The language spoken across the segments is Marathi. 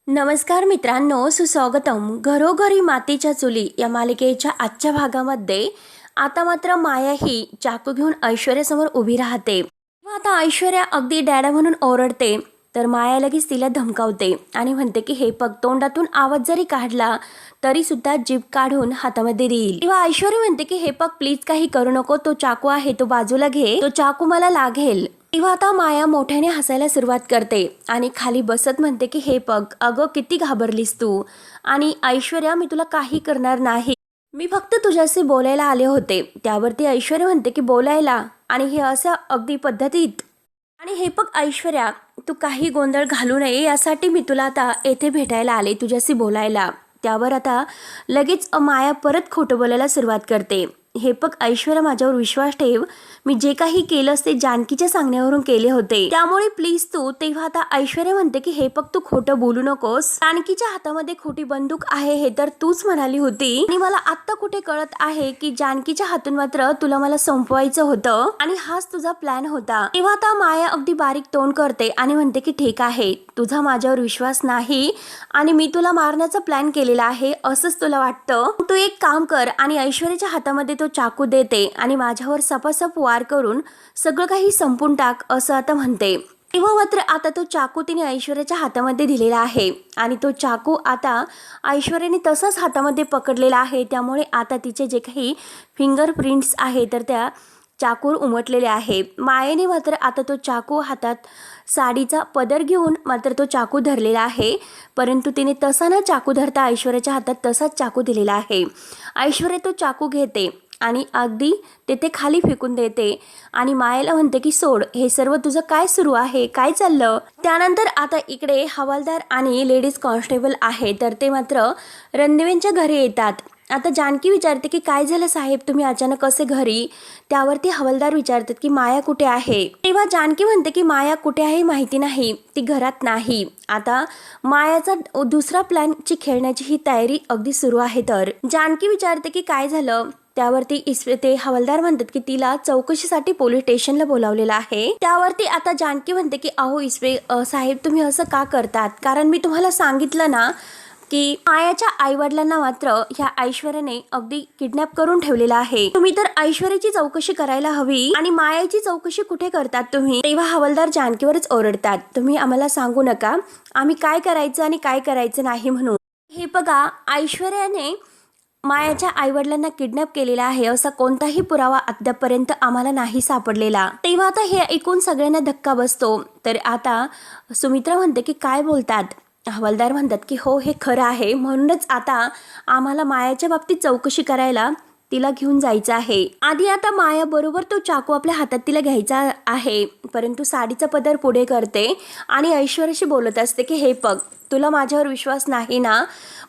नमस्कार मित्रांनो, सुस्वागतम. घरोघरी मातीच्या चुली या मालिकेच्या आजच्या भागामध्ये आता मात्र माया ही चाकू घेऊन ऐश्वर्यासमोर उभी राहते. व आता ऐश्वर्या अगदी डॅडा म्हणून ओरडते तर माया लगेच तिला धमकावते आणि म्हणते की हे पग तोंडातून आवाज जरी काढला तरी सुद्धा जीभ काढून हातामध्ये देईल. तेव्हा ऐश्वर्या म्हणते की हे पग प्लीज काही करू नको, तो चाकू आहे तो बाजूला घे, तो चाकू मला लागेल. तेव्हा आता माया मोठ्याने हसायला सुरुवात करते आणि खाली बसत म्हणते की हे पग अगं किती घाबरलीस तू, आणि ऐश्वर्या मी तुला काही करणार नाही, मी फक्त तुझ्याशी बोलायला आले होते. त्यावरती ऐश्वर्या म्हणते की बोलायला आणि हे असं अगदी पद्धतीत, आणि हे पग ऐश्वर्या तू काही गोंधळ घालू नये यासाठी मी तुला आता येथे भेटायला आले, तुझ्याशी बोलायला. त्यावर आता लगेच माया परत खोटं बोलायला सुरुवात करते. हे पग ऐश्वर्या माझ्यावर विश्वास ठेव, मी जे काही केलंस ते जानकीच्या सांगण्यावरून केले होते, त्यामुळे प्लीज तू. तेव्हा आता ऐश्वर्या म्हणते की हे पग तू खोटं बोलू नकोस, जानकीच्या हातामध्ये खोटी बंदूक आहे हे तर तूच म्हणाली होती, आणि मला आत्ता कुठे कळत आहे की जानकीच्या हातून मात्र तुला मला संपवायचं होतं आणि हाच तुझा प्लॅन होता. तेव्हा आता माया अगदी बारीक तोंड करते आणि म्हणते की ठीक आहे, तुझा माझ्यावर विश्वास नाही आणि मी तुला मारण्याचा प्लॅन केलेला आहे असंच तुला वाटतं. तू एक काम कर आणि ऐश्वर्याच्या हातामध्ये तो चाकू देते आणि माझ्यावर सपासप वार करून सगळं काही संपून टाक असं आता म्हणते. तेव्हा मात्र आता तो चाकू तिने ऐश्वर्याच्या हातामध्ये दिलेला आहे आणि तो चाकू आता ऐश्वर्याने तसाच हातामध्ये पकडलेला आहे. त्यामुळे आता तिचे जे काही फिंगरप्रिंट्स आहे तर त्या चाकूवर उमटलेले आहे. मायेने मात्र आता तो चाकू हातात साडीचा पदर घेऊन मात्र तो चाकू धरलेला आहे, परंतु तिने तसा न चाकू धरता ऐश्वर्याच्या हातात तसाच चाकू दिलेला आहे. ऐश्वर्या तो चाकू घेते आणि अगदी तेथे खाली फेकून देते आणि मायेला म्हणते की सोड, हे सर्व तुझं काय सुरू आहे, काय चाललं. त्यानंतर आता इकडे हवालदार आणि लेडीज कॉन्स्टेबल आहे तर ते मात्र रणदिवेंच्या घरी येतात. आता जानकी विचारते की काय झालं साहेब, तुम्ही अचानक कसे घरी. त्यावरती हवालदार विचारतात की माया कुठे आहे. तेव्हा जानकी म्हणते की माया कुठे आहे माहिती नाही, ती घरात नाही. आता मायाचा दुसरा प्लॅनची खेळण्याची ही तयारी अगदी सुरू आहे. तर जानकी विचारते की काय झालं. त्यावरती ते हवालदार म्हणतात की तिला चौकशीसाठी पोलीस स्टेशनला बोलावलेलं आहे. त्यावरती आता जानकी म्हणते की अहो इस्वे साहेब, तुम्ही असं का करतात, कारण मी तुम्हाला सांगितलं ना की मायाच्या आईवडिलांना मात्र ह्या ऐश्वर्याने अगदी किडनॅप करून ठेवलेला आहे. तुम्ही तर ऐश्वर्याची चौकशी करायला हवी आणि मायाची चौकशी कुठे करतात तुम्ही. तेव्हा हवालदार जानकीवरच ओरडतात, तुम्ही आम्हाला सांगू नका आम्ही काय करायचं आणि काय करायचं नाही म्हणून. हे बघा, ऐश्वर्याने मायाच्या आईवडिलांना किडनॅप केलेला आहे असा कोणताही पुरावा अद्यापर्यंत आम्हाला नाही सापडलेला. तेव्हा आता हे ऐकून सगळ्यांना धक्का बसतो. तर आता सुमित्रा म्हणते की काय बोलतात. हवालदार म्हणतात की हो, हे खरं आहे, म्हणूनच आता आम्हाला मायाच्या बाबतीत चौकशी करायला तिला घेऊन जायचं आहे. आधी आता माया बरोबर तो चाकू आपल्या हातात तिला घ्यायचा आहे, परंतु साडीचा पदर पुढे करते आणि ऐश्वर्याशी बोलत असते की हे पग, तुला माझ्यावर विश्वास नाही ना,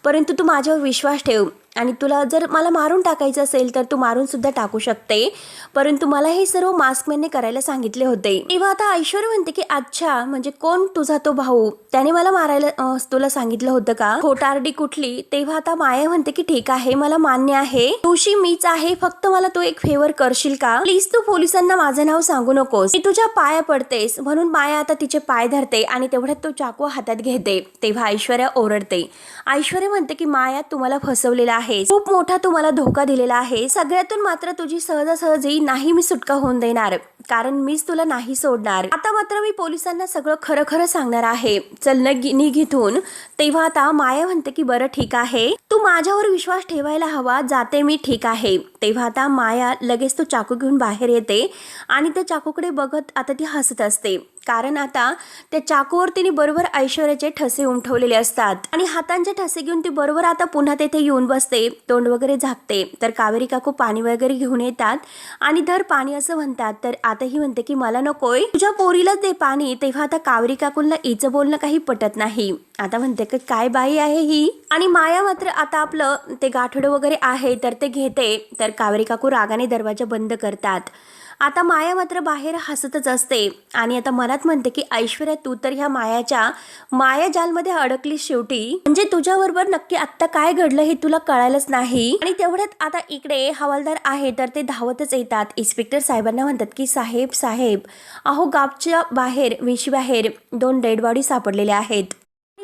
परंतु तू माझ्यावर विश्वास ठेव आणि तुला जर मला मारून टाकायचं असेल तर तू मारून सुद्धा टाकू शकते, परंतु मला हे सर्व मास्कमॅनने करायला सांगितले होते. तेव्हा आता ऐश्वर्या म्हणते की अच्छा, म्हणजे कोण तुझा तो भाऊ, त्याने मला मारायला तुला सांगितलं होतं का, खोटारडी कुठली. तेव्हा आता माया म्हणते की ठीक आहे, मला मान्य आहे, तुझी मीच आहे, फक्त मला तू एक फेवर करशील का, प्लीज तू पोलिसांना माझं नाव सांगू नकोस, मी तुझ्या पाया पडतेस. म्हणून माया आता तिचे पाय धरते आणि तेवढ्यात तो चाकू हातात घेते. तेव्हा ऐश्वर्या ओरडते. ऐश्वर्या म्हणते की माया, तुम्हाला फसवलेला आहे, खूप मोठा तुम्हाला धोका दिलेला आहे, सगळ्यातून मात्र तुझी सहजासहजी नाही मी सुटका होऊन देणार, कारण मीच तुला नाही सोडणार. आता मात्र मी पोलिसांना सगळं खरं खरं सांगणार आहे, चल निघ इथून. तेव्हा आता माया म्हणते की बरं ठीक आहे, तू माझ्यावर विश्वास ठेवायला हवा, जाते मी, ठीक आहे. तेव्हा आता माया लगेच तो चाकू घेऊन बाहेर येते आणि त्या चाकूकडे बघत आता ती हसत असते, कारण आता त्या चाकूवर तिने बरोबर ऐश्वर्याचे ठसे उमटवलेले असतात आणि हातांचे ठसे घेऊन ती बरोबर आता पुन्हा तेथे येऊन बसते, तोंड वगैरे झाकते. तर कावेरी काकू पाणी वगैरे घेऊन येतात आणि धर पाणी असं म्हणतात. तर आता ही म्हणते की मला नकोय, तुझ्या पोरीलाच दे पाणी. तेव्हा आता कावेरी काकूंना हिचं बोलणं काही पटत नाही. आता म्हणते की काय बाई आहे ही, आणि माया मात्र आता आपलं ते गाठोडं वगैरे आहे तर ते घेते. तर कावेरी काकू रागाने दरवाजा बंद करतात. आता माया मात्र बाहेर हसतच असते आणि आता मनात म्हणते की ऐश्वर्या, तू तर ह्या मायाच्या मायाजालमध्ये अडकली शेवटी, म्हणजे तुझ्याबरोबर नक्की आत्ता काय घडलं हे तुला कळालंच नाही. आणि तेवढ्यात आता इकडे हवालदार आहे तर ते धावतच येतात. इन्स्पेक्टर साहेबांना म्हणतात की साहेब, अहो गावच्या बाहेर, वेशी बाहेर 2 डेड बॉडी सापडलेल्या आहेत.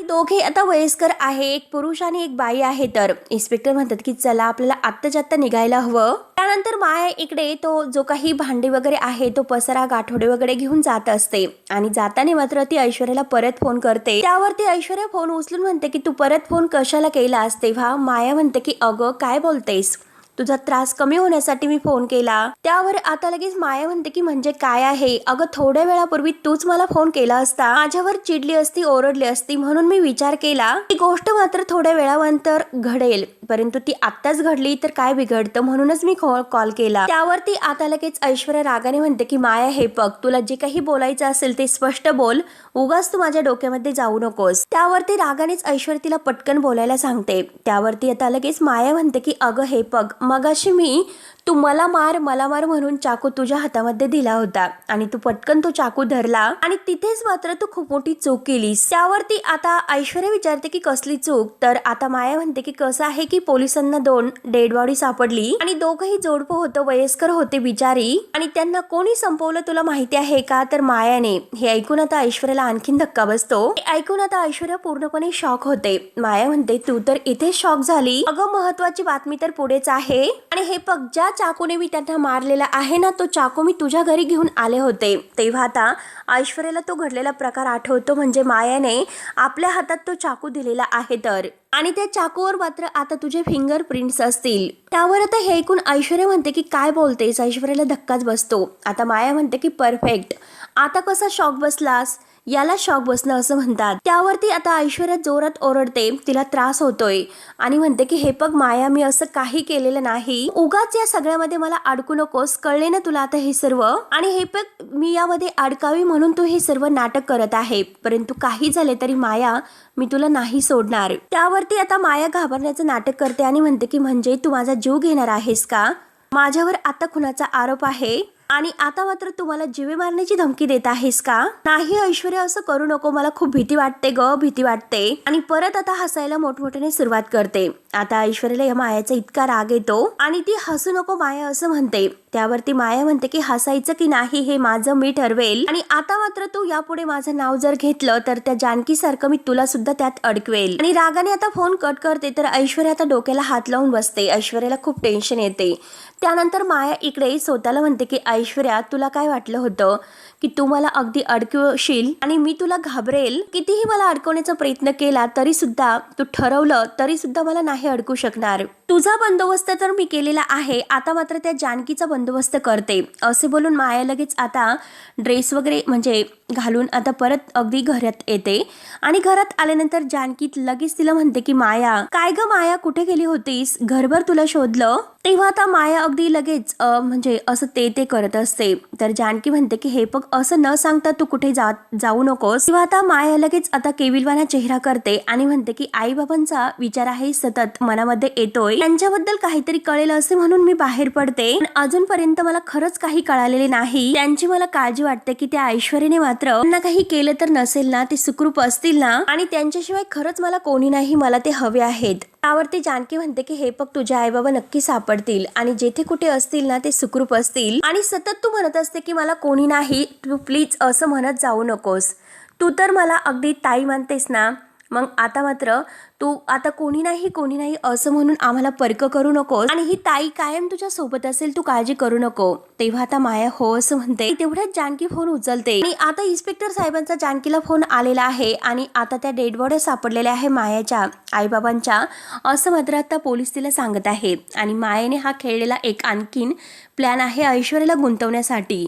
दोघे आता वयस्कर आहे, एक पुरुष आणि एक बाई आहे. तर इन्स्पेक्टर म्हणतात की चला आपल्याला आत्ताच्या आत्ता निघायला हवं. त्यानंतर माया इकडे तो जो काही भांडी वगैरे आहे तो पसारा गाठोडे वगैरे घेऊन जात असते आणि जाताना मात्र ती ऐश्वर्याला परत फोन करते. त्यावरती ऐश्वर्या फोन उचलून म्हणते की तू परत फोन कशाला केलास. तेव्हा माया म्हणते की अगं काय बोलतेस, तुझा त्रास कमी होण्यासाठी मी फोन केला. त्यावर आता लगेच माया म्हणते की म्हणजे काय आहे, अगं थोड्या वेळापूर्वी तूच मला फोन केला असता, माझ्यावर चिडली असती, ओरडली असती, म्हणून मी विचार केला ही गोष्ट मात्र थोड्या वेळानंतर घडेल, परंतु ती आत्ताच घडली तर काय बिघडतं, म्हणूनच मी कॉल केला. त्यावरती आता लगेच ऐश्वर्या रागाने म्हणते की माया हे बघ, तुला जे काही बोलायचं असेल ते स्पष्ट बोल, उगाच तू माझ्या डोक्यामध्ये जाऊ नकोस. त्यावरती रागानेच ऐश्वर्या तिला पटकन बोलायला सांगते. त्यावरती आता लगेच माया म्हणते की अगं हे बघ, मगाशी मी तू मला मार म्हणून चाकू तुझ्या हातामध्ये दिला होता आणि तू पटकन तो चाकू धरला आणि तिथेच मात्र तू खूप मोठी चूक केलीस. त्यावरती आता ऐश्वर्या विचारते की कसली चूक. तर आता माया म्हणते की कसं आहे की पोलिसांना 2 डेड बॉडी सापडली आणि दोघंही जोडपं होतं, वयस्कर होते बिचारी, आणि त्यांना कोणी संपवलं तुला माहिती आहे का. तर मायाने. हे ऐकून आता ऐश्वर्याला आणखीन धक्का बसतो. ऐकून आता ऐश्वर्या पूर्णपणे शॉक होते. माया म्हणते तू तर इथे शॉक झाली, अगं महत्वाची बातमी तर पुढेच आहे. आणि हे बघ, ज्या चाकूने मी त्यांना मारलेला आहे ना, तो चाकू मी तुझ्या घरी घेऊन आले होते. तेव्हा आता ऐश्वर्याला तो घडलेला प्रकार आठवतो, म्हणजे मायाने आपल्या हातात तो चाकू दिलेला आहे तर, आणि त्या चाकूवर मात्र आता तुझे फिंगर प्रिंट्स असतील. त्यावर आता हे ऐकून ऐश्वर्या म्हणते की काय बोलतेस. ऐश्वर्याला धक्काच बसतो. आता माया म्हणते की परफेक्ट, आता कसा शॉक बसलास, याला शॉक बसलं असं म्हणतात. त्यावरती आता ऐश्वर्या जोरात ओरडते, तिला त्रास होतोय आणि म्हणते की हे बघ माया, मी असं काही केलेलं नाही, उगाच या सगळ्यामध्ये मला अडकू नकोस, कळले ना तुला आता हे सर्व, आणि हे बघ मी यामध्ये अडकावी म्हणून तू हे सर्व नाटक करत आहे, परंतु काही झाले तरी माया मी तुला नाही सोडणार. त्यावरती आता माया घाबरण्याचं नाटक करते आणि म्हणते की म्हणजे तू माझा जीव घेणार आहेस का, माझ्यावर आता खुनाचा आरोप आहे आणि आता मात्र तुम्हाला जीवे मारण्याची धमकी देत आहेस का. नाही ऐश्वर्या, असं करू नको, मला खूप भीती वाटते ग, भीती वाटते. आणि परत आता हसायला मोठमोठ्याने सुरुवात करते. आता ऐश्वर्याला या मायाचा इतका राग येतो आणि ती हसू नको माया असं म्हणते. त्यावरती माया म्हणते की हसायचं की नाही हे माझं मी ठरवेल, आणि आता मात्र तू यापुढे माझं नाव जर घेतलं तर त्या जानकी सारखं मी तुला सुद्धा त्यात अडकवेल. आणि रागाने आता फोन कट करते. तर ऐश्वर्या आता डोक्याला हात लावून बसते. ऐश्वर्याला खूप टेन्शन येते. त्यानंतर माया इकडे स्वतःला म्हणते की ऐश्वर्या, तुला काय वाटलं होतं की तू मला अगदी अडकवशील आणि मी तुला घाबरेल. कितीही मला अडकवण्याचा प्रयत्न केला तरी सुद्धा, तू ठरवलं तरी सुद्धा मला नाही अडकू शकणार. तुझा बंदोबस्त तर मी केलेला आहे, आता मात्र त्या जानकीचा बंदोबस्त करते. असे बोलून माया लगेच आता ड्रेस वगैरे म्हणजे घालून आता परत अगदी घरात येते. आणि घरात आल्यानंतर जानकी लगेच तिला म्हणते की माया, काय ग माया, कुठे गेली होतीस, घरभर तुला शोधलं. तेव्हा आता माया अगदी लगेच म्हणजे असं ते करत असते. तर जानकी म्हणते की हे बघ, असं न सांगता तू कुठे जाऊ नकोस. तेव्हा आता माया लगेच आता केविलवाना चेहरा करते आणि म्हणते की आई बाबांचा विचार आहे सतत मनामध्ये येतोय, त्यांच्याबद्दल काहीतरी कळेल असे म्हणून मी बाहेर पडते. अजूनपर्यंत मला खरंच काही कळालेले नाही. त्यांची मला काळजी वाटते की त्या ऐश्वर्याने मात्र त्यांना काही केलं तर नसेल ना, ते सुखरूप असतील ना, आणि त्यांच्याशिवाय खरंच मला कोणी नाही, मला ते हवे आहेत. त्यावरती जानकी म्हणते की हे बघ, तुझे आई बाबा नक्की सापडतील आणि जेथे कुठे असतील ना ते सुखरूप असतील. आणि सतत तू म्हणत असते की मला कोणी नाही, तू प्लीज असं म्हणत जाऊ नकोस. तू तर मला अगदी ताई मानतेस ना, मग आता मात्र तू आता कोणी नाही असं म्हणून आम्हाला परक करू नकोस, आणि ही ताई कायम तुझ्या सोबत असेल, तू काळजी करू नको. तेव्हा आता माया हो असं म्हणते. तेवढ्यात जानकी फोन उचलते आणि आता इन्स्पेक्टर साहेबांचा जानकीला फोन आलेला आहे आणि आता त्या डेड बॉड्या सापडलेल्या आहे मायाच्या आईबाबांच्या, असं मात्र आता पोलीस तिला सांगत आहे. आणि मायेने हा खेळलेला एक आणखीन प्लॅन आहे ऐश्वर्याला गुंतवण्यासाठी.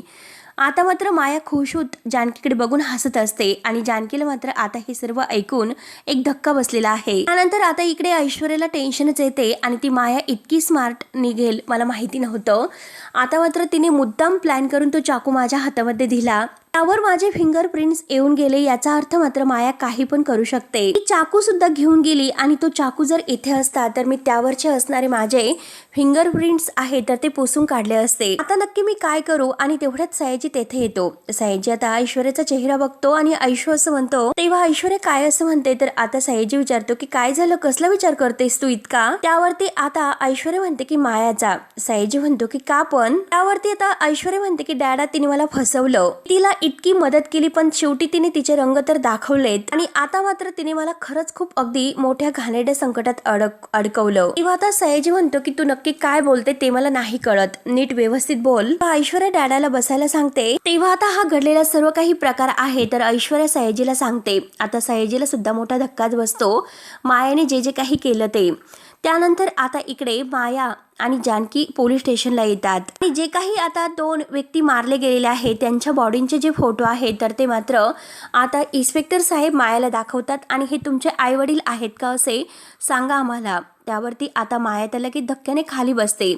आता मात्र माया खुश होत जानकीकडे बघून हसत असते आणि जानकीला मात्र आता हे सर्व ऐकून एक धक्का बसलेला आहे. त्यानंतर आता इकडे ऐश्वर्याला टेन्शनच येते आणि ती माया इतकी स्मार्ट निघेल मला माहिती नव्हतं. आता मात्र तिने मुद्दाम प्लॅन करून तो चाकू माझ्या हातामध्ये दिला, त्यावर माझे फिंगर प्रिंट्स येऊन गेले, याचा अर्थ मात्र माया काही पण करू शकते. ती चाकू सुद्धा घेऊन गेली आणि तो चाकू जर इथे असता तर मी त्यावरचे असणारे माझे फिंगर प्रिंट्स आहे तर ते पुसून काढले असते. आता नक्की मी काय करू. आणि तेवढ्यात सयाजी तेथे येतो. सयाजी आता ऐश्वर्याचा चेहरा बघतो आणि ऐश्वर्य असं म्हणतो. तेव्हा ऐश्वर्या काय असं म्हणते. तर आता सयाजी विचारतो की काय झालं, कसला विचार करतेस तू इतका. त्यावरती आता ऐश्वर्या म्हणते की मायाचा. सयाजी म्हणतो की का पण. त्यावरती आता ऐश्वर्या म्हणते की डॅडा तिने मला फसवलं, तिला इतकी मदत केली पण शेवटी तिने तिचे रंग तर दाखवलेत आणि आता मात्र तिने मला खरंच खूप अगदी मोठ्या घाणेरड्या संकटात अडकवलं. तेव्हा आता सयाजी म्हणतो की तू नक्की काय बोलते ते मला नाही कळत, नीट व्यवस्थित बोल. ऐश्वर्या डॅडाला बसायला सांगते. तेव्हा आता हा घडलेला सर्व काही प्रकार आहे तर ऐश्वर्या सयाजीला सांगते. आता सयाजीला सुद्धा मोठा धक्काच बसतो मायाने जे जे काही केलं ते. त्यानंतर आता इकडे माया आणि जानकी पोलीस स्टेशनला येतात आणि जे काही आता 2 व्यक्ती मारले गेलेले आहेत त्यांच्या बॉडींचे जे फोटो आहेत तर ते मात्र आता इन्स्पेक्टर साहेब मायाला दाखवतात आणि हे तुमचे आई वडील आहेत का असे सांगा आम्हाला. त्यावरती आता माया त्याला की धक्क्याने खाली बसते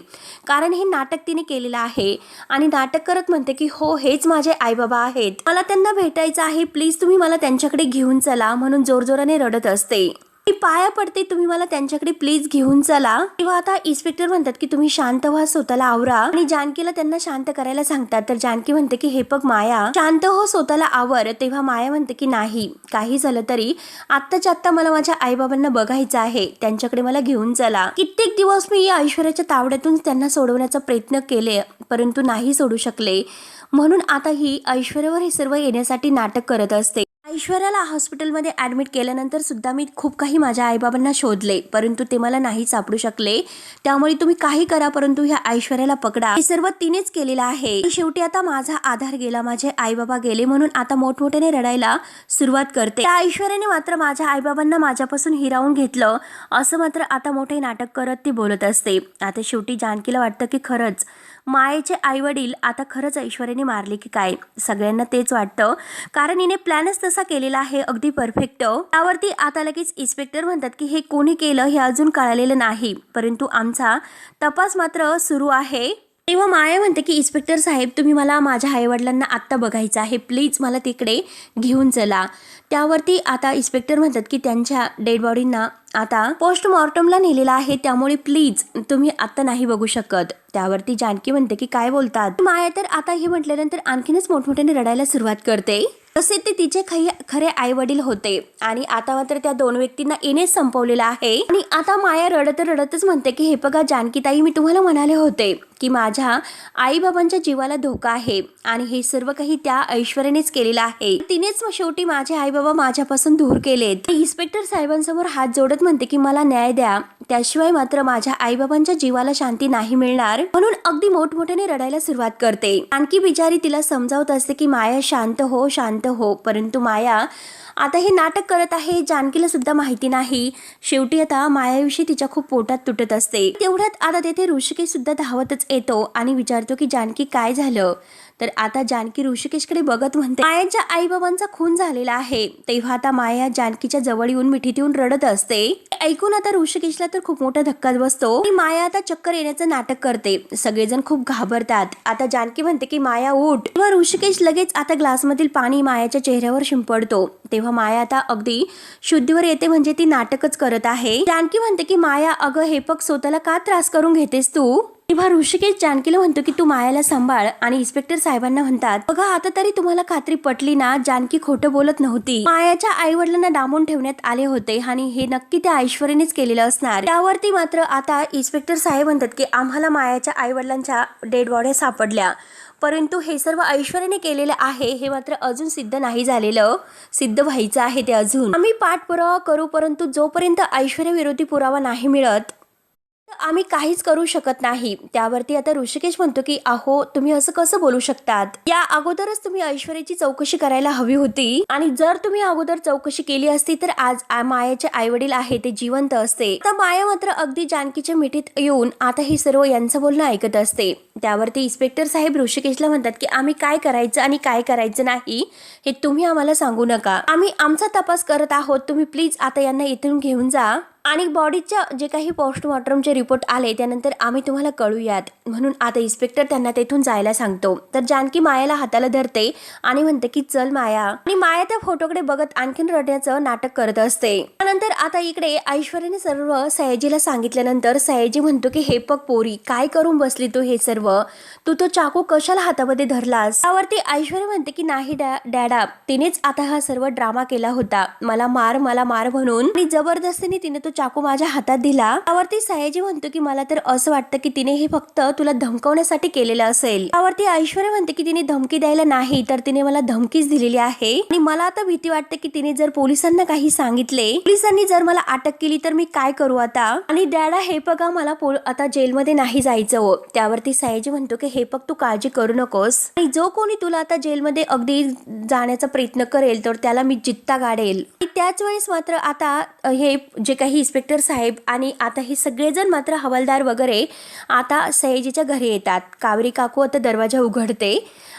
कारण हे नाटक तिने केलेलं आहे आणि नाटक करत म्हणते की हो हेच माझे आई बाबा आहेत, मला त्यांना भेटायचं आहे, प्लीज तुम्ही मला त्यांच्याकडे घेऊन चला म्हणून जोरजोराने रडत असते. मी पाया पडते तुम्ही मला त्यांच्याकडे प्लीज घेऊन चला. तेव्हा आता इन्स्पेक्टर म्हणतात की तुम्ही शांत व्हा, स्वतःला आवरा आणि जानकीला त्यांना शांत करायला सांगतात. तर जानकी म्हणते की हे बघ माया शांत हो, स्वतःला आवर. तेव्हा माया म्हणते की नाही काही झालं तरी आत्ताच्या आत्ता मला माझ्या आईबाबांना बघायचं आहे, त्यांच्याकडे मला घेऊन चला. कित्येक दिवस मी या ऐश्वर्याच्या तावड्यातून त्यांना सोडवण्याचा प्रयत्न केले परंतु नाही सोडू शकले म्हणून आता ही ऐश्वर्यावर हे सर्व येण्यासाठी नाटक करत असते. ऐश्वर्याला हॉस्पिटलमध्ये ॲडमिट केल्यानंतर सुद्धा मी खूप काही माझ्या आईबाबांना शोधले परंतु ते मला नाही सापडू शकले, त्यामुळे तुम्ही काही करा परंतु ह्या ऐश्वर्याला पकडा. हे सर्व तिनेच केलेलं आहे. शेवटी आता माझा आधार गेला, माझे आईबाबा गेले म्हणून आता मोठमोठ्याने रडायला सुरुवात करते. त्या ऐश्वर्याने मात्र माझ्या आईबाबांना माझ्यापासून हिरावून घेतलं असं मात्र आता मोठे नाटक करत ती बोलत असते. आता शेवटी जानकीला वाटतं की खरंच मायेचे आई वडील आता खरंच ऐश्वर्याने मारले की काय. सगळ्यांना तेच वाटतं कारण हिने प्लॅनच तसा केलेला आहे अगदी परफेक्ट. त्यावरती आता लगेच इन्स्पेक्टर म्हणतात की हे कोणी केलं हे अजून कळालेलं नाही परंतु आमचा तपास मात्र सुरू आहे. तेव्हा माया म्हणते की इन्स्पेक्टर साहेब तुम्ही मला माझ्या आईवडिलांना आत्ता बघायचं आहे, प्लीज मला तिकडे घेऊन चला. त्यावरती आता इन्स्पेक्टर म्हणतात की त्यांच्या डेड बॉडींना आता पोस्टमॉर्टमला नेलेलं आहे त्यामुळे प्लीज तुम्ही आता नाही बघू शकत. त्यावरती जानकी म्हणते की काय बोलतात. माया तर आता हे म्हटल्यानंतर आणखीनच मोठमोठ्याने रडायला सुरुवात करते. तसे ते तिचे खरे आई वडील होते आणि आता मात्र त्या 2 व्यक्तींना येणेच संपवलेलं आहे. आणि आता माया रडतच म्हणते की हे बघा जानकी ताई मी तुम्हाला म्हणाले होते की माझ्या आई बाबांच्या जीवाला धोका आहे आणि हे सर्व काही त्या ऐश्वर्यानेच केलेलं आहे, तिनेच शेवटी माझे आई बाबा माझ्यापासून दूर केलेत. इन्स्पेक्टर साहेबांसमोर हात जोडत म्हणते की मला न्याय द्या, त्याशिवाय मात्र माझ्या आई बाबांच्या जीवाला शांती नाही मिळणार म्हणून अगदी मोठमोठ्याने रडायला सुरुवात करते. आणखी बिचारी तिला समजावत असते की माया शांत हो परंतु माया आता हे नाटक करत आहे जानकीला सुद्धा माहिती नाही. शेवटी आता मायाविषयी तिच्या खूप पोटात तुटत असते. तेवढ्यात आता तेथे ऋषिकेश सुद्धा धावतच येतो आणि विचारतो की जानकी काय झालं. तर आता जानकी ऋषिकेशकडे बघत म्हणते मायाच्या आईबाबांचा खून झालेला आहे. तेव्हा आता माया जानकीच्या जवळ येऊन मिठीत येऊन रडत असते. ऐकून आता ऋषिकेशला तर खूप मोठा धक्काच बसतो. माया आता चक्कर येण्याचं नाटक करते. सगळेजण खूप घाबरतात. आता जानकी म्हणते की माया उठ. तेव्हा ऋषिकेश लगेच आता ग्लासमधील पाणी मायाच्या चेहऱ्यावर शिंपडतो. तेव्हा माया आता अगदी शुद्धीवर येते म्हणजे ती नाटकच करत आहे. जानकी म्हणते की माया अगं हे पग स्वतःला का त्रास करून घेतेस तू. तेव्हा ऋषिकेश जानकीला म्हणतो की तू मायाला सांभाळ आणि इन्स्पेक्टर साहेबांना म्हणतात बघा आता तरी तुम्हाला खात्री पटली ना, जानकी खोटं बोलत नव्हती. मायाच्या आई वडिलांना डांबून ठेवण्यात आले होते आणि हे नक्की त्या ऐश्वर्यानेच केलेलं असणार. त्यावरती मात्र आता इन्स्पेक्टर साहेब म्हणतात की आम्हाला मायाच्या आई वडिलांच्या डेड बॉड्या सापडल्या परंतु हे सर्व ऐश्वर्याने केलेलं आहे हे मात्र अजून सिद्ध नाही झालेलं, सिद्ध व्हायचं आहे ते अजून. आम्ही पाठपुरावा करू परंतु जोपर्यंत ऐश्वर्या विरोधी पुरावा नाही मिळत आम्ही काहीच करू शकत नाही. त्यावरती आता ऋषिकेश म्हणतो की अहो तुम्ही असं कसं बोलू शकतात, या अगोदरच तुम्ही ऐश्वर्याची चौकशी करायला हवी होती आणि जर तुम्ही अगोदर चौकशी केली असती तर आज मायाचे आई वडील आहे ते जिवंत असते. तर माया मात्र अगदी जानकीच्या मिठीत येऊन आता हे सर्व यांचं बोलणं ऐकत असते. त्यावरती इन्स्पेक्टर साहेब ऋषिकेशला म्हणतात की आम्ही काय करायचं आणि काय करायचं नाही हे तुम्ही आम्हाला सांगू नका, आम्ही आमचा तपास करत आहोत, तुम्ही प्लीज आता यांना इथून घेऊन जा आणि बॉडीच्या जे काही पोस्टमॉर्टमचे रिपोर्ट आले त्यानंतर आम्ही तुम्हाला कळूयात. म्हणून आता इन्स्पेक्टर त्यांना तेथून जायला सांगतो. तर जानकी मायाला हाताला धरते आणि म्हणते की चल माया. आणि माया त्या फोटोकडे बघत आणखीन रडण्याचं नाटक करत असते. त्यानंतर आता इकडे ऐश्वर्याने सर्व सयाजीला सांगितल्यानंतर सयाजी म्हणतो की हे पग पोरी काय करून बसली तू, हे सर्व तू तो चाकू कशाला हातामध्ये धरलास. त्यावरती ऐश्वर्या म्हणते की नाही डॅडा, तिनेच आता हा सर्व ड्रामा केला होता, मला मार म्हणून आणि जबरदस्तीने तिने तो चाकू माझ्या हातात दिला. त्यावरती सयाजी म्हणतो की मला तर असं वाटतं की तिने हे फक्त तुला धमकवण्यासाठी केलेलं असेल. त्यावरती ऐश्वर्या म्हणते की तिने धमकी द्यायला नाही तर तिने मला धमकीच दिलेली आहे आणि मला आता भीती वाटते की तिने जर पोलिसांना काही सांगितले, पोलिसांनी जर मला अटक केली तर मी काय करू आता. आणि डॅडा हे बघा मला आता जेलमध्ये नाही जायचं हो. त्यावरती सयाजी म्हणतो की हे बघ तू काळजी करू नकोस आणि जो कोणी तुला आता जेलमध्ये अगदी जाण्याचा प्रयत्न करेल तर त्याला मी जित्ता गाडेल. त्याच वेळेस मात्र आता हे जे काही इन्स्पेक्टर साहेब आणि आता हे सगळेजण मात्र हवालदार वगैरे आता सयाजीच्या घरी येतात. कावेरी काकू आता दरवाजा उघडते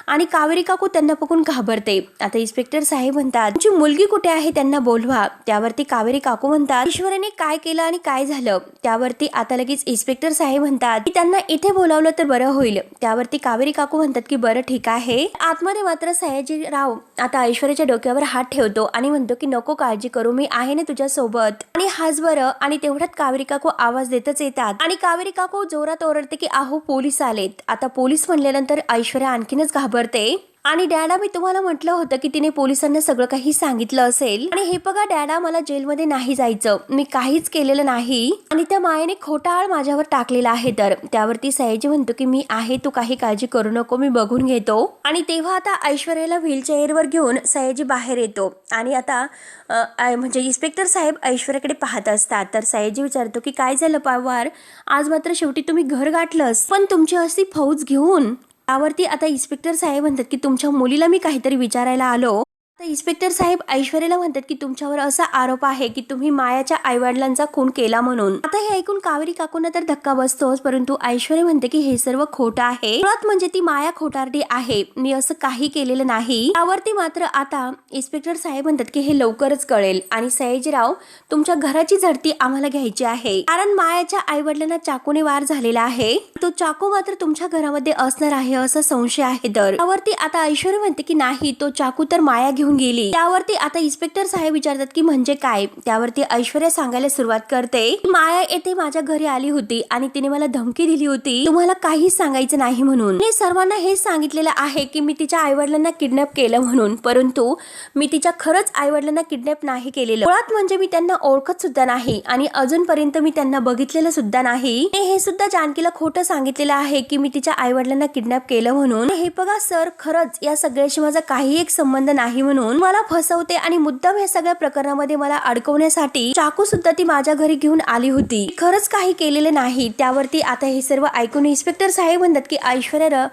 आणि कावेरी काकू त्यांना बघून घाबरते. आता इन्स्पेक्टर साहेब म्हणतात तुमची मुलगी कुठे आहे, त्यांना बोलवा. त्यावरती कावेरी काकू म्हणतात ईश्वराने काय केलं आणि काय झालं. त्यावरती आता लगेच इन्स्पेक्टर साहेब म्हणतात की त्यांना इथे बोलावलं तर बरं होईल. त्यावरती कावेरी काकू म्हणतात की बरं ठीक आहे. आतमध्ये मात्र सयाजीराव आता ऐश्वर्याच्या डोक्यावर हात ठेवतो आणि म्हणतो की नको काळजी करू, मी आहे ना तुझ्या सोबत आणि हाच बरं. आणि तेवढ्यात कावेरी काकू आवाज देतच येतात आणि कावेरी काकू जोरात ओरडते की आहो पोलीस आलेत. आता पोलीस म्हणल्यानंतर ऐश्वर्या आणखीनच घाबरते. आणि डॅडा मी तुम्हाला म्हटलं होतं की तिने पोलिसांना सगळं काही सांगितलं असेल आणि हे बघा डॅडा मला जेलमध्ये नाही जायचं, मी काहीच केलेलं नाही आणि त्या मायेने खोटा आळ माझ्यावर टाकलेला आहे. तर त्यावरती सयाजी म्हणतो की मी आहे, तू काही काळजी करू नको, मी बघून घेतो. आणि तेव्हा आता ऐश्वर्याला व्हीलचेअरवर घेऊन सयाजी बाहेर येतो आणि आता म्हणजे इन्स्पेक्टर साहेब ऐश्वर्याकडे पाहत असतात. तर सयाजी विचारतो की काय झालं पवार, आज मात्र शेवटी तुम्ही घर गाठलंस पण तुमची अशी फौज घेऊन. त्यावरती आता इन्स्पेक्टर साहेब म्हणतात की तुमच्या मुलीला मी काहीतरी विचारायला आलो. आता इन्स्पेक्टर साहेब ऐश्वर्याला म्हणतात की तुमच्यावर असा आरोप आहे की तुम्ही मायाच्या आईवडिलांचा खून केला म्हणून. आता हे ऐकून कावेरी काकूंना तर धक्का बसतोच, परंतु ऐश्वर्या म्हणते की हे सर्व खोटं आहे, मुळात म्हणजे ती माया खोटारडी आहे, मी असं काही केलेलं नाही. त्यावरती मात्र आता इन्स्पेक्टर साहेब म्हणतात की हे लवकरच कळेल आणि सयाजीराव तुमच्या घराची झडती आम्हाला घ्यायची आहे, कारण मायाच्या आईवडिलांना चाकूने वार झालेला आहे, तो चाकू मात्र तुमच्या घरामध्ये असणार आहे असा संशय आहे. तर त्यावरती आता ऐश्वर्या म्हणते की नाही, तो चाकू तर माया घेऊन गेली. त्यावरती आता इन्स्पेक्टर साहेब विचारतात की म्हणजे काय. त्यावरती ऐश्वर्या सांगायला सुरुवात करते माया येथे माझ्या घरी आली होती आणि तिने मला धमकी दिली होती तुम्हाला काही सांगायचं नाही म्हणून. मी सर्वांना हेच सांगितलेलं आहे की मी तिच्या आईवडिलांना किडनॅप केलं म्हणून, परंतु मी तिच्या खरंच आईवडिलांना किडनॅप नाही केलेलं, मुळात म्हणजे मी त्यांना ओळखत सुद्धा नाही आणि अजूनपर्यंत मी त्यांना बघितलेलं सुद्धा नाही. हे सुद्धा जानकीला खोटं सांगितलेलं आहे की मी तिच्या आईवडिलांना किडनॅप केलं म्हणून. हे बघा सर, खरंच या सगळ्याशी माझा काही एक संबंध नाही म्हणून मला फसवते आणि मुद्दाम या सगळ्या प्रकरणामध्ये मला अडकवण्यासाठी चाकू सुद्धा ती माझ्या घरी घेऊन आली होती, खरंच काही केलेलं नाही. त्यावरती आता हे सर्व ऐकून इन्स्पेक्टर साहेब म्हणतात की ऐश्वर्या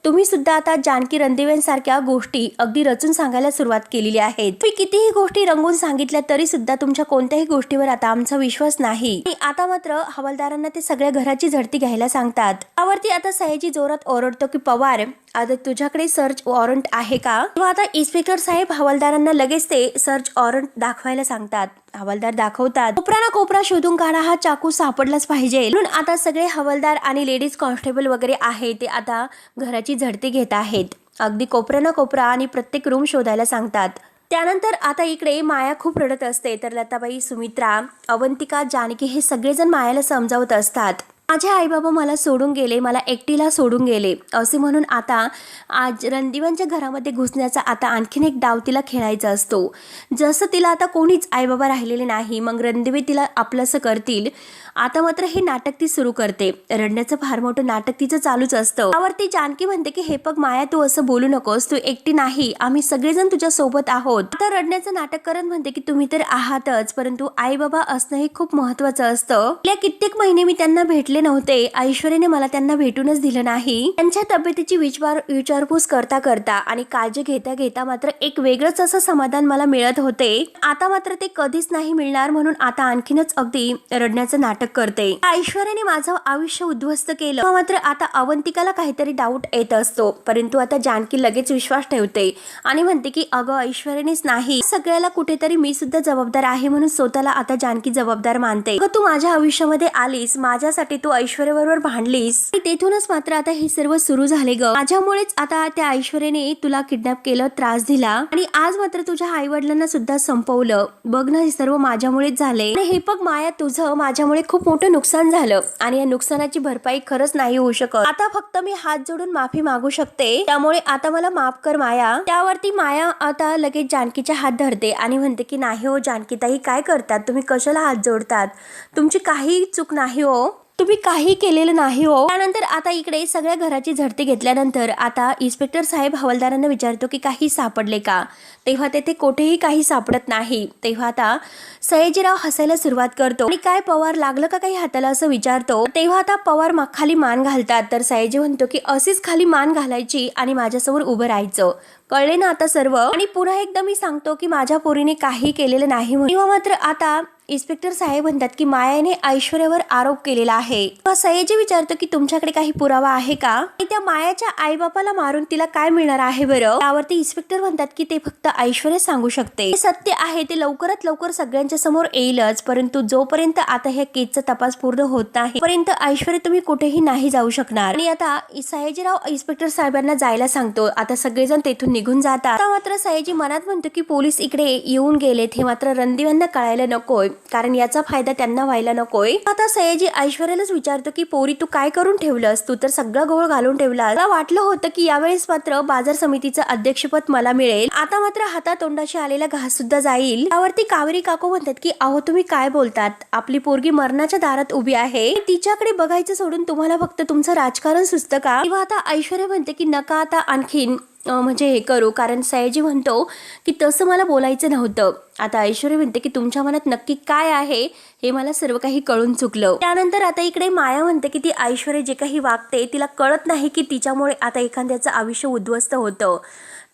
तुम्ही सुद्धा आता जानकी रणदिव्यांसारख्या गोष्टी अगदी रचून सांगायला सुरुवात केलेली आहे. तुम्ही कितीही गोष्टी रंगून सांगितल्या तरी सुद्धा तुमच्या कोणत्याही गोष्टीवर आता आमचा विश्वास नाही. आता मात्र हवालदारांना ते सगळ्या घराची झडती घ्यायला सांगतात. त्यावरती आता सयाजी जोरात ओरडतो की पवार आता तुझ्याकडे सर्च वॉरंट आहे का. तेव्हा आता इन्स्पेक्टर साहेब हवालदारांना लगेच ते सर्च वॉरंट दाखवायला सांगतात. हवालदार दाखवतात. कोपरा ना कोपरा शोधून काढा, हा चाकू सापडलाच पाहिजे. म्हणून आता सगळे हवालदार आणि लेडीज कॉन्स्टेबल वगैरे आहे ते आता घराची झडती घेत आहेत. अगदी कोपरा ना कोपरा आणि प्रत्येक रूम शोधायला सांगतात. त्यानंतर आता इकडे माया खूप रडत असते. तर लताबाई, सुमित्रा, अवंतिका, जानकी हे सगळेजण मायाला समजावत असतात. माझे आई बाबा मला सोडून गेले, मला एकटीला सोडून गेले असे म्हणून आता आज रणदिव्यांच्या घरामध्ये घुसण्याचा आता आणखीन एक डाव तिला खेळायचा असतो. जसं तिला आता कोणीच आई बाबा राहिलेले नाही, मग रणदिवे तिला आपलंसं करतील. आता मात्र हे नाटक ती सुरू करते. रडण्याचं फार मोठं नाटक तिचं चालूच असतं. त्यावरती जानकी म्हणते की हे बघ माया, तू असं बोलू नकोस, तू एकटी नाही, आम्ही सगळेजण तुझ्या सोबत आहोत. आता रडण्याचं नाटक करत म्हणते की तुम्ही तर आहातच, परंतु आई बाबा असणं हे खूप महत्वाचं असतं. गेल्या कित्येक महिने मी त्यांना भेटले नव्हते, ऐश्वर्याने मला त्यांना भेटूनच दिलं नाही. त्यांच्या तब्येतीची विचारपूस करता करता आणि काळजी घेता घेता मात्र एक वेगळंच असं समाधान मला मिळत होते. आता मात्र ते कधीच नाही मिळणार, म्हणून आता आणखीनच अगदी रडण्याचं नाटक करते. ऐश्वर्याने माझं आयुष्य उद्ध्वस्त केलं. मात्र आता अवंतिकाला काहीतरी डाऊट येत असतो, परंतु आता जानकी लगेच विश्वास ठेवते आणि म्हणते की अगं ऐश्वर्यानेच नाही, सगळ्याला कुठेतरी मी सुद्धा जबाबदार आहे. म्हणून स्वतःला आता जानकी जबाबदार मानते. तू माझ्या आयुष्यामध्ये आलीस, माझ्यासाठी तू ऐश्वर्याबरोबर भांडलीस, तेथूनच मात्र आता हे सर्व सुरू झाले ग. माझ्यामुळेच आता त्या ऐश्वर्याने तुला किडनॅप केलं, त्रास दिला आणि आज मात्र तुझ्या आई वडिलांना सुद्धा संपवलं. बघ ना, हे सर्व माझ्यामुळेच झाले. हे बघ माया, तुझं माझ्यामुळे खूप मोठं नुकसान झालं आणि या नुकसानाची भरपाई खरंच नाही होऊ शकत. आता फक्त मी हात जोडून माफी मागू शकते, त्यामुळे आता मला माफ कर माया. त्यावरती माया आता लगेच जानकीचा हात धरते आणि म्हणते की नाही हो जानकीताई, काय करतात तुम्ही, कशाला हात जोडतात, तुमची काही चूक नाही हो, तुम्ही काही केलेलं नाही हो. त्यानंतर आता इकडे सगळ्या घराची झडती घेतल्यानंतर आता इन्स्पेक्टर साहेब हवालदारांना विचारतो की काही सापडले का. तेव्हा तेथे कुठेही काही सापडत नाही. तेव्हा आता सयाजीराव हसायला सुरुवात करतो आणि काय पवार, लागलं का काही हाताला असं विचारतो. तेव्हा आता पवार खाली मान घालतात. तर सयाजी म्हणतो की अशीच खाली मान घालायची आणि माझ्यासमोर उभं राहायचं, कळले ना आता सर्व. आणि पुन्हा एकदा मी सांगतो की माझ्या पोरीने काही केलेलं नाही. तेव्हा मात्र आता इन्स्पेक्टर साहेब म्हणतात की मायाने ऐश्वर्यावर आरोप केलेला आहे. सयाजी विचारतो की तुमच्याकडे काही पुरावा आहे का, आणि त्या मायाच्या आईबापाला मारून तिला काय मिळणार आहे बरं. त्यावरती इन्स्पेक्टर म्हणतात की ते फक्त ऐश्वर्या सांगू शकते. सत्य आहे ते लवकरात लवकर सगळ्यांच्या समोर येईलच, परंतु जोपर्यंत आता ह्या केसचा तपास पूर्ण होत नाही तोपर्यंत ऐश्वर्या तुम्ही कुठेही नाही जाऊ शकणार. आणि आता सयाजीराव इन्स्पेक्टर साहेबांना जायला सांगतो. आता सगळेजण तेथून निघून जातात. आता मात्र सयाजी मनात म्हणतो की पोलीस इकडे येऊन गेलेत, हे मात्र रणदिव्यांना कळायला नकोय, कारण याचा फायदा त्यांना व्हायला नकोय. आता सयाजी ऐश्वर्यालाच विचारतो की पोरी तू काय करून ठेवलंस, तू तर सगळं घोळ घालून ठेवला. मला वाटलं होतं की यावेळेस मात्र बाजार समितीचं अध्यक्षपद मला मिळेल, आता मात्र हातातोंडाशी आलेला घास सुद्धा जाईल. त्यावरती कावेरी काकू म्हणतात की अहो तुम्ही काय बोलतात, आपली पोरगी मरणाच्या दारात उभी आहे, तिच्याकडे बघायचं सोडून तुम्हाला फक्त तुमचं राजकारण सुचतं का. किंवा आता ऐश्वर्या म्हणते की नका आता आणखीन म्हणजे हे करू, कारण सयाजी म्हणतो की तसं मला बोलायचं नव्हतं. आता ऐश्वर्या म्हणते की तुमच्या मनात नक्की काय आहे हे मला सर्व काही कळून चुकलं. त्यानंतर आता इकडे माया म्हणते की ती ऐश्वर्या जे काही वागते तिला कळत नाही की तिच्यामुळे आता एखाद्याचं आयुष्य उद्ध्वस्त होतं.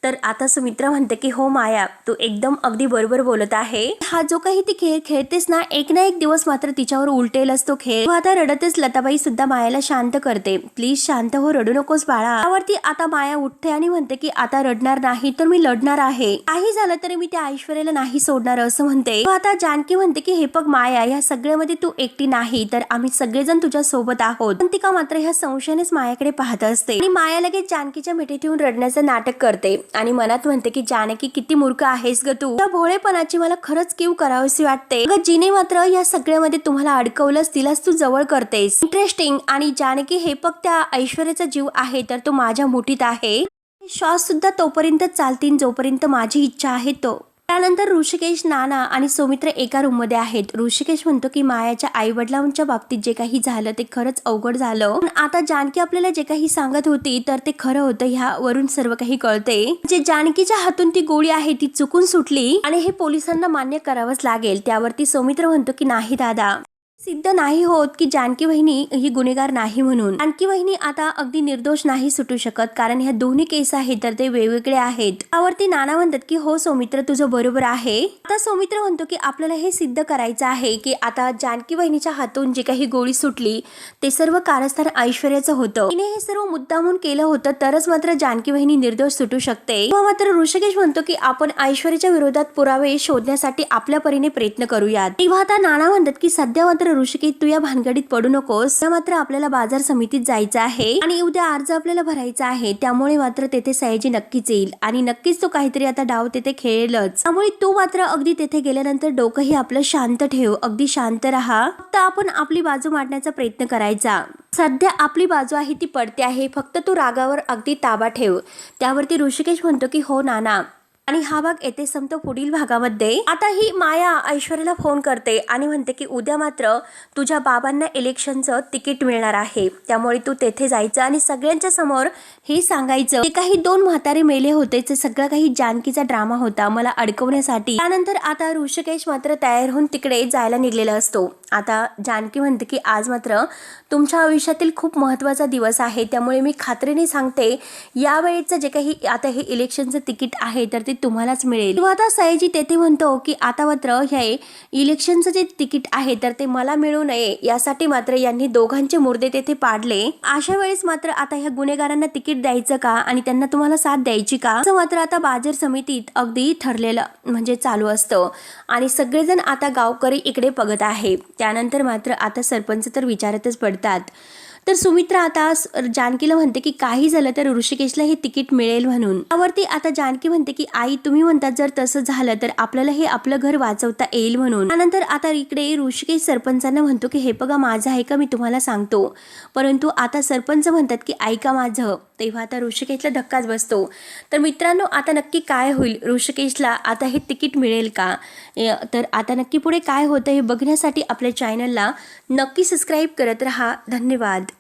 तर आता सुमित्रा म्हणते की हो माया, तू एकदम अगदी बरोबर बोलत आहे. हा जो काही ती खेळ खेळतेस ना एक दिवस मात्र तिच्यावर उलटेलच तो खेळ. आता रडतेच लताबाई सुद्धा मायाला शांत करते. प्लीज शांत हो, रडू नकोस बाळा. त्यावरती आता माया उठते आणि म्हणते की आता रडणार नाही तर मी लढणार आहे, काही झालं तरी मी त्या ऐश्वर्याला नाही सोडणार असं म्हणते. आता जानकी म्हणते की हे बघ माया, या सगळ्यामध्ये तू एकटी नाही, तर आम्ही सगळेजण तुझ्या सोबत आहोत. पण ती का मात्र ह्या संशयानेच मायाकडे पाहत असते आणि माया लगेच जानकीच्या मिठीत येऊन रडण्याचं नाटक करते आणि मनात म्हणते की जानकी किती मूर्ख आहेस ग तू, त्या भोळेपणाची मला खरंच कीव करावीशी वाटते. जिने मात्र या सगळ्यामध्ये तुम्हाला अडकवलंस तिलाच तू जवळ करतेस. इंटरेस्टिंग. आणि जानकी हे फक्त त्या ऐश्वर्याचा जीव आहे तर तो माझ्या मुठीत आहे, श्वास सुद्धा तोपर्यंत चालतील जोपर्यंत माझी इच्छा आहे तो. त्यानंतर ऋषिकेश, नाना आणि सौमित्र एका रूम मध्ये आहेत. ऋषिकेश म्हणतो की मायाच्या आई वडिलांच्या बाबतीत जे काही झालं ते खरंच अवघड झालं, पण आता जानकी आपल्याला जे काही सांगत होती तर ते खरं होतं, ह्यावरून सर्व काही कळते. जे जानकीच्या हातून ती गोळी आहे ती चुकून सुटली आणि हे पोलिसांना मान्य करावंच लागेल. त्यावरती सौमित्र म्हणतो की नाही दादा, सिद्ध नाही होत की जानकी वहिनी ही गुन्हेगार नाही म्हणून. जानकी वहिनी आता अगदी निर्दोष नाही सुटू शकत, कारण ह्या दोन्ही केस आहेत तर ते वेगवेगळे आहेत. त्यावरती नाना म्हणतात की हो सौमित्र तुझं बरोबर आहे. आता सौमित्र म्हणतो की आपल्याला हे सिद्ध करायचं आहे की आता जानकी वहिनीच्या हातून जी काही गोळी सुटली ते सर्व कारस्थान ऐश्वर्याचं होतं, तिने हे सर्व मुद्दामून केलं होतं, तरच मात्र जानकी वहिनी निर्दोष सुटू शकते. किंवा मात्र ऋषिकेश म्हणतो की आपण ऐश्वर्याच्या विरोधात पुरावे शोधण्यासाठी आपल्या परीने प्रयत्न करूयात. तेव्हा आता नाना म्हणतात की सध्या मात्र ऋषिकेश तू या भानगडीत पडू नकोस, मात्र आपल्याला बाजार समितीत जायचं आहे आणि उद्या अर्ज आपल्याला भरायचा आहे, त्यामुळे मात्र तेथे सयाजी नक्कीच येईल आणि नक्कीच तो काहीतरी आता डाव तेथे खेळेलच. त्यामुळे तू मात्र अगदी तेथे गेल्यानंतर डोकंही आपलं शांत ठेव, अगदी शांत राहा, फक्त आपण आपली बाजू मांडण्याचा प्रयत्न करायचा. सध्या आपली बाजू आहे ती पडते आहे, फक्त तू रागावर अगदी ताबा ठेव. त्यावरती ऋषिकेश म्हणतो की हो नाना. आणि हा भाग येथे संपतो. पुढील भागामध्ये आता ही माया ऐश्वर्याला फोन करते आणि म्हणते की उद्या मात्र तुझ्या बाबांना इलेक्शनचं तिकीट मिळणार आहे, त्यामुळे तू तेथे जायचं आणि सगळ्यांच्या समोर हे सांगायचं की काही दोन म्हातारे मेले होते, ते सगळं काही जानकीचा ड्रामा होता मला अडकवण्यासाठी. त्यानंतर आता ऋषिकेश मात्र तयार होऊन तिकडे जायला निघलेला असतो. आता जानकी म्हणते की आज मात्र तुमच्या आयुष्यातील खूप महत्त्वाचा दिवस आहे, त्यामुळे मी खात्रीने सांगते यावेळेचं जे काही आता हे इलेक्शनचं तिकीट आहे तर ते तुम्हालाच मिळेल. किंवा आता सयाजी तेथे म्हणतो की आता मात्र हे इलेक्शनचं जे तिकीट आहे तर ते मला मिळू नये यासाठी मात्र यांनी दोघांचे मुर्दे तेथे पाडले. अशा वेळेस मात्र आता ह्या गुन्हेगारांना तिकीट द्यायचं का आणि त्यांना तुम्हाला साथ द्यायची का, असं मात्र आता बाजार समितीत अगदी ठरलेलं म्हणजे चालू असतं आणि सगळेजण आता गावकरी इकडे बघत आहे. त्यानंतर मात्र आता सरपंच तर विचारतच पडतात. तर सुमित्रा आता जानकीला म्हणते की काही झालं तर ऋषिकेशला हे तिकीट मिळेल म्हणून. त्यावरती आता जानकी म्हणते की आई तुम्ही म्हणतात जर तसं झालं तर आपल्याला हे आपलं घर वाचवता येईल म्हणून. त्यानंतर आता इकडे ऋषिकेश सरपंचांना म्हणतो की हे बघा माझं आहे का मी तुम्हाला सांगतो. परंतु आता सरपंच म्हणतात की ऐका माझं. तेव्हा आता ऋषिकेशला धक्काच बसतो. तर मित्रांनो आता नक्की काय होईल, ऋषिकेशला आता हे तिकीट मिळेल का? तर आता नक्की पुढे काय होतं हे बघण्यासाठी आपल्या चॅनलला नक्की सबस्क्राईब करत राहा. धन्यवाद.